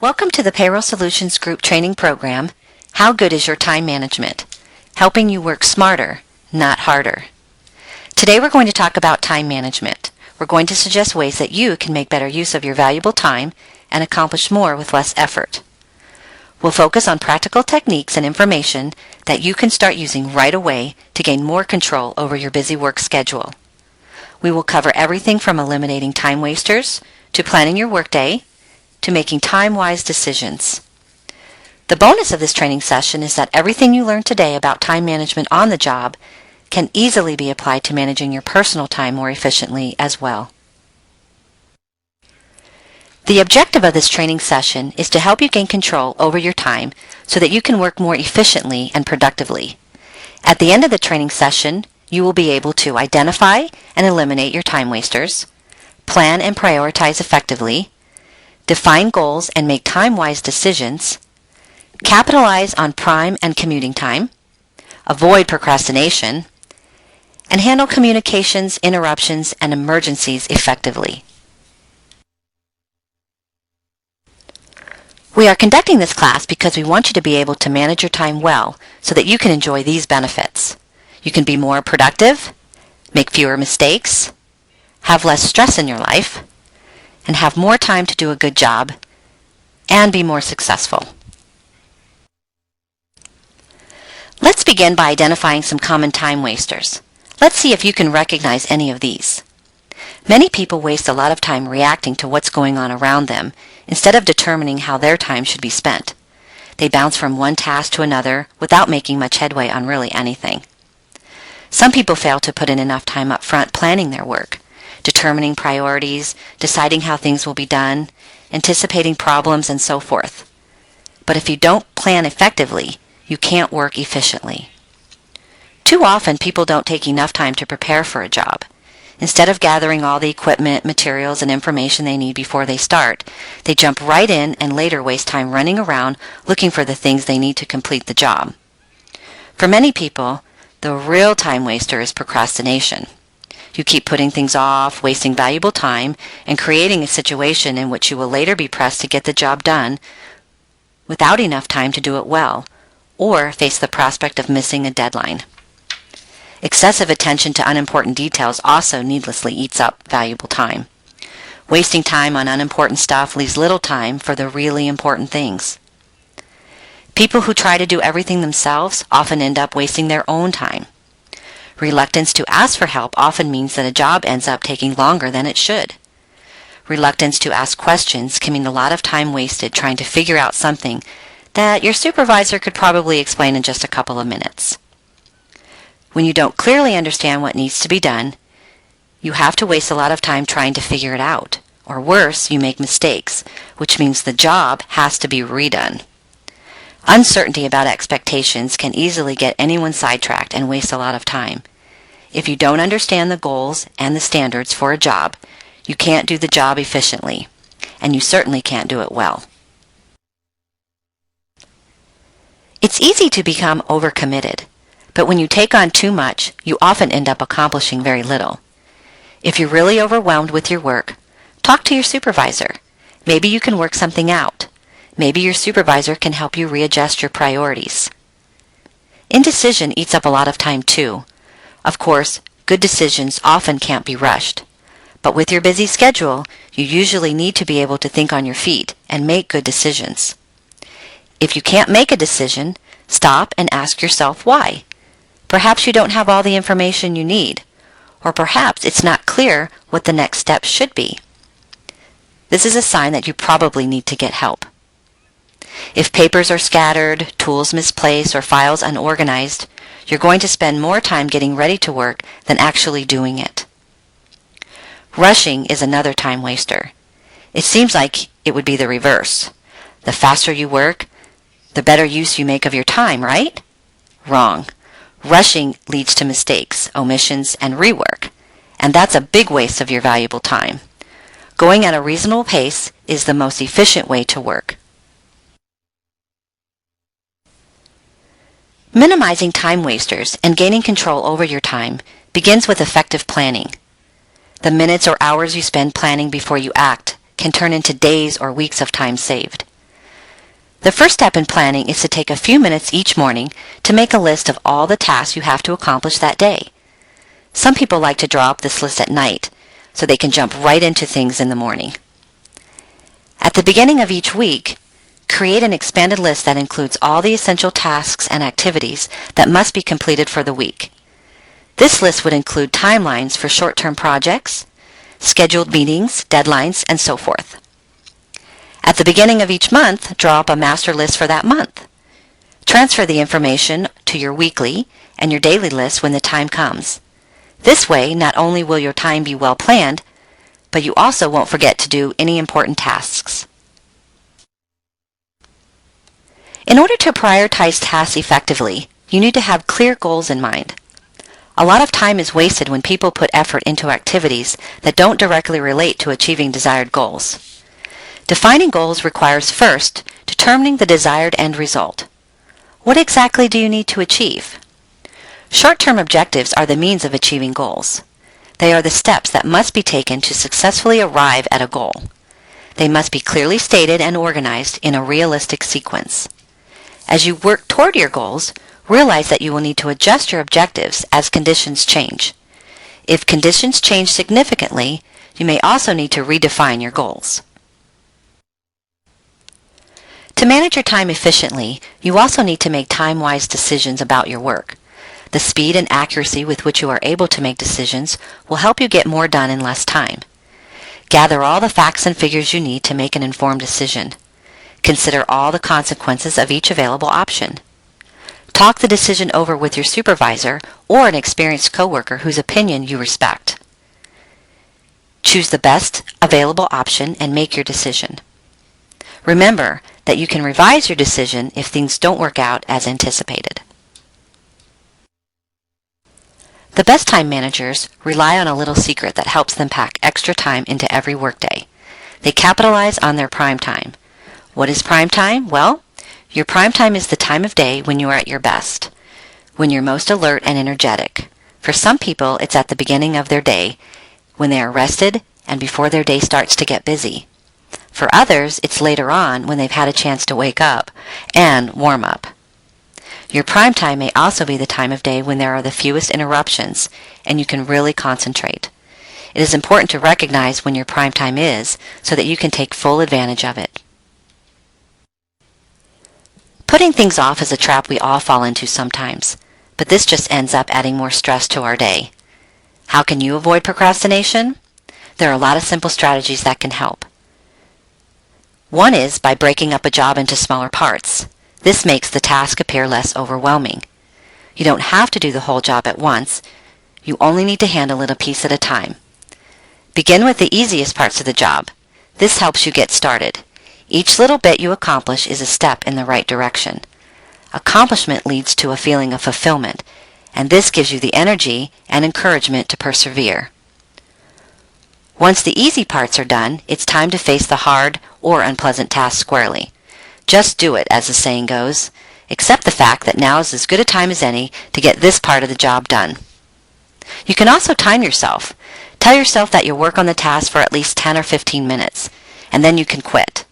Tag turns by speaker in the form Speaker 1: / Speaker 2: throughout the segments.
Speaker 1: Welcome to the Payroll Solutions Group Training Program, How Good is Your Time Management? Helping you work smarter, not harder. Today we're going to talk about time management. We're going to suggest ways that you can make better use of your valuable time and accomplish more with less effort. We'll focus on practical techniques and information that you can start using right away to gain more control over your busy work schedule. We will cover everything from eliminating time wasters to planning your workday to making time-wise decisions. The bonus of this training session is that everything you learn today about time management on the job can easily be applied to managing your personal time more efficiently as well. The objective of this training session is to help you gain control over your time so that you can work more efficiently and productively. At the end of the training session, you will be able to identify and eliminate your time wasters, plan and prioritize effectively, define goals and make time-wise decisions, capitalize on prime and commuting time, avoid procrastination, and handle communications, interruptions, and emergencies effectively. We are conducting this class because we want you to be able to manage your time well so that you can enjoy these benefits. You can be more productive, make fewer mistakes, have less stress in your life, and have more time to do a good job, and be more successful. Let's begin by identifying some common time wasters. Let's see if you can recognize any of these. Many people waste a lot of time reacting to what's going on around them instead of determining how their time should be spent. They bounce from one task to another without making much headway on really anything. Some people fail to put in enough time up front planning their work, determining priorities, deciding how things will be done, anticipating problems, and so forth. But if you don't plan effectively, you can't work efficiently. Too often, people don't take enough time to prepare for a job. Instead of gathering all the equipment, materials, and information they need before they start, they jump right in and later waste time running around looking for the things they need to complete the job. For many people, the real time waster is procrastination. You keep putting things off, wasting valuable time, and creating a situation in which you will later be pressed to get the job done without enough time to do it well, or face the prospect of missing a deadline. Excessive attention to unimportant details also needlessly eats up valuable time. Wasting time on unimportant stuff leaves little time for the really important things. People who try to do everything themselves often end up wasting their own time. Reluctance to ask for help often means that a job ends up taking longer than it should. Reluctance to ask questions can mean a lot of time wasted trying to figure out something that your supervisor could probably explain in just a couple of minutes. When you don't clearly understand what needs to be done, you have to waste a lot of time trying to figure it out. Or worse, you make mistakes, which means the job has to be redone. Uncertainty about expectations can easily get anyone sidetracked and waste a lot of time. If you don't understand the goals and the standards for a job, you can't do the job efficiently, and you certainly can't do it well. It's easy to become overcommitted, but when you take on too much, you often end up accomplishing very little. If you're really overwhelmed with your work, talk to your supervisor. Maybe you can work something out. Maybe your supervisor can help you readjust your priorities. Indecision eats up a lot of time too. Of course, good decisions often can't be rushed. But with your busy schedule, you usually need to be able to think on your feet and make good decisions. If you can't make a decision, stop and ask yourself why. Perhaps you don't have all the information you need, or perhaps it's not clear what the next step should be. This is a sign that you probably need to get help. If papers are scattered, tools misplaced, or files unorganized, you're going to spend more time getting ready to work than actually doing it. Rushing is another time waster. It seems like it would be the reverse. The faster you work, the better use you make of your time, right? Wrong. Rushing leads to mistakes, omissions, and rework, and that's a big waste of your valuable time. Going at a reasonable pace is the most efficient way to work. Minimizing time wasters and gaining control over your time begins with effective planning. The minutes or hours you spend planning before you act can turn into days or weeks of time saved. The first step in planning is to take a few minutes each morning to make a list of all the tasks you have to accomplish that day. Some people like to draw up this list at night so they can jump right into things in the morning. At the beginning of each week, create an expanded list that includes all the essential tasks and activities that must be completed for the week. This list would include timelines for short-term projects, scheduled meetings, deadlines, and so forth. At the beginning of each month, draw up a master list for that month. Transfer the information to your weekly and your daily list when the time comes. This way, not only will your time be well planned, but you also won't forget to do any important tasks. In order to prioritize tasks effectively, you need to have clear goals in mind. A lot of time is wasted when people put effort into activities that don't directly relate to achieving desired goals. Defining goals requires first determining the desired end result. What exactly do you need to achieve? Short-term objectives are the means of achieving goals. They are the steps that must be taken to successfully arrive at a goal. They must be clearly stated and organized in a realistic sequence. As you work toward your goals, realize that you will need to adjust your objectives as conditions change. If conditions change significantly, you may also need to redefine your goals. To manage your time efficiently, you also need to make time-wise decisions about your work. The speed and accuracy with which you are able to make decisions will help you get more done in less time. Gather all the facts and figures you need to make an informed decision. Consider all the consequences of each available option. Talk the decision over with your supervisor or an experienced coworker whose opinion you respect. Choose the best available option and make your decision. Remember that you can revise your decision if things don't work out as anticipated. The best time managers rely on a little secret that helps them pack extra time into every workday. They capitalize on their prime time. What is prime time? Well, your prime time is the time of day when you are at your best, when you're most alert and energetic. For some people, it's at the beginning of their day, when they are rested and before their day starts to get busy. For others, it's later on when they've had a chance to wake up and warm up. Your prime time may also be the time of day when there are the fewest interruptions and you can really concentrate. It is important to recognize when your prime time is so that you can take full advantage of it. Putting things off is a trap we all fall into sometimes, but this just ends up adding more stress to our day. How can you avoid procrastination? There are a lot of simple strategies that can help. One is by breaking up a job into smaller parts. This makes the task appear less overwhelming. You don't have to do the whole job at once. You only need to handle it a piece at a time. Begin with the easiest parts of the job. This helps you get started. Each little bit you accomplish is a step in the right direction. Accomplishment leads to a feeling of fulfillment, and this gives you the energy and encouragement to persevere. Once the easy parts are done, it's time to face the hard or unpleasant tasks squarely. Just do it, as the saying goes. Accept the fact that now is as good a time as any to get this part of the job done. You can also time yourself. Tell yourself that you'll work on the task for at least 10 or 15 minutes, and then you can quit.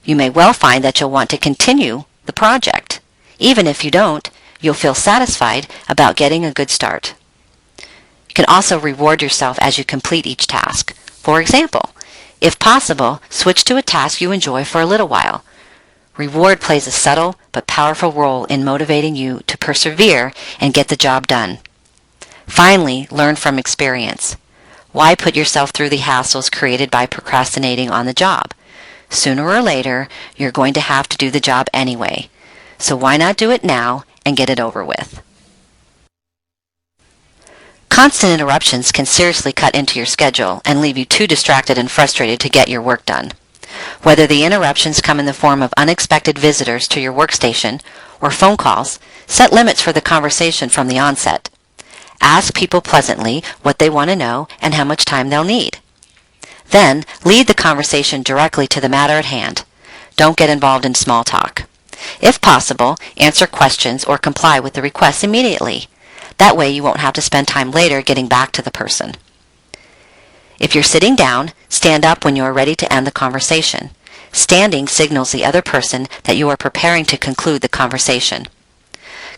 Speaker 1: You may well find that you'll want to continue the project. Even if you don't, you'll feel satisfied about getting a good start. You can also reward yourself as you complete each task. For example, if possible, switch to a task you enjoy for a little while. Reward plays a subtle but powerful role in motivating you to persevere and get the job done. Finally, learn from experience. Why put yourself through the hassles created by procrastinating on the job? Sooner or later, you're going to have to do the job anyway. So why not do it now and get it over with? Constant interruptions can seriously cut into your schedule and leave you too distracted and frustrated to get your work done. Whether the interruptions come in the form of unexpected visitors to your workstation or phone calls, set limits for the conversation from the onset. Ask people pleasantly what they want to know and how much time they'll need. Then, lead the conversation directly to the matter at hand. Don't get involved in small talk. If possible, answer questions or comply with the requests immediately. That way you won't have to spend time later getting back to the person. If you're sitting down, stand up when you are ready to end the conversation. Standing signals the other person that you are preparing to conclude the conversation.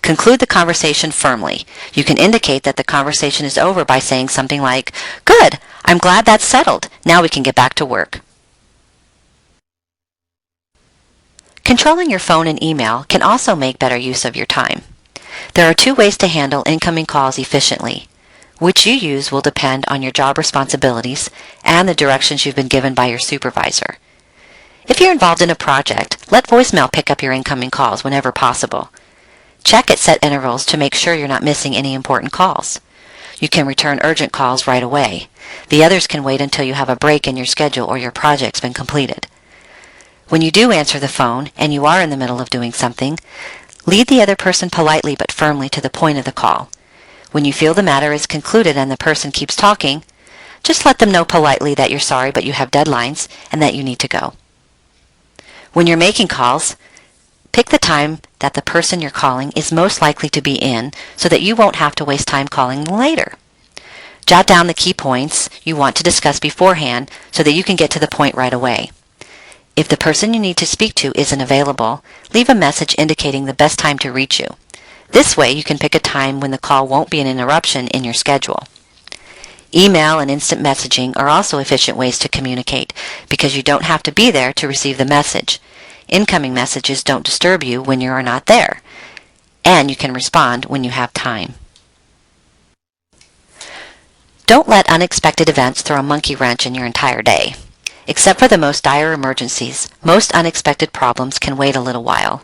Speaker 1: Conclude the conversation firmly. You can indicate that the conversation is over by saying something like, "Good, I'm glad that's settled. Now we can get back to work." Controlling your phone and email can also make better use of your time. There are two ways to handle incoming calls efficiently. Which you use will depend on your job responsibilities and the directions you've been given by your supervisor. If you're involved in a project, let voicemail pick up your incoming calls whenever possible. Check at set intervals to make sure you're not missing any important calls. You can return urgent calls right away. The others can wait until you have a break in your schedule or your project's been completed. When you do answer the phone and you are in the middle of doing something, lead the other person politely but firmly to the point of the call. When you feel the matter is concluded and the person keeps talking, just let them know politely that you're sorry but you have deadlines and that you need to go. When you're making calls, pick the time that the person you're calling is most likely to be in so that you won't have to waste time calling later. Jot down the key points you want to discuss beforehand so that you can get to the point right away. If the person you need to speak to isn't available, leave a message indicating the best time to reach you. This way you can pick a time when the call won't be an interruption in your schedule. Email and instant messaging are also efficient ways to communicate because you don't have to be there to receive the message. Incoming messages don't disturb you when you are not there, and you can respond when you have time. Don't let unexpected events throw a monkey wrench in your entire day. Except for the most dire emergencies, most unexpected problems can wait a little while.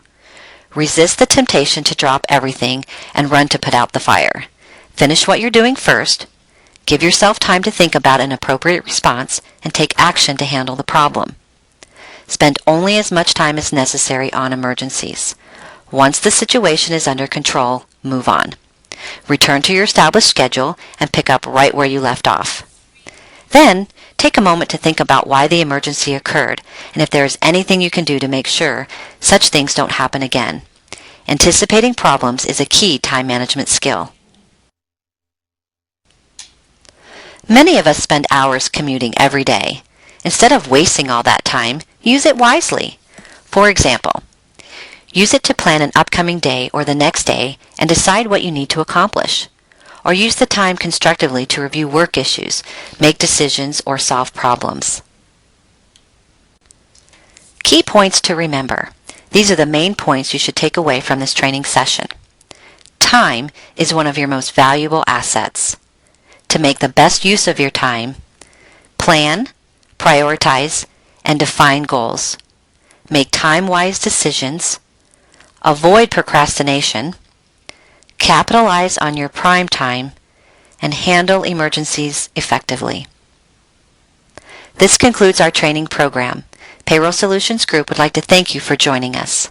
Speaker 1: Resist the temptation to drop everything and run to put out the fire. Finish what you're doing first. Give yourself time to think about an appropriate response and take action to handle the problem. Spend only as much time as necessary on emergencies. Once the situation is under control, move on. Return to your established schedule and pick up right where you left off. Then, take a moment to think about why the emergency occurred and if there is anything you can do to make sure such things don't happen again. Anticipating problems is a key time management skill. Many of us spend hours commuting every day. Instead of wasting all that time, use it wisely. For example, use it to plan an upcoming day or the next day and decide what you need to accomplish. Or use the time constructively to review work issues, make decisions, or solve problems. Key points to remember. These are the main points you should take away from this training session. Time is one of your most valuable assets. To make the best use of your time, plan, prioritize, and define goals. Make time-wise decisions. Avoid procrastination. Capitalize on your prime time, and handle emergencies effectively. This concludes our training program. Payroll Solutions Group would like to thank you for joining us.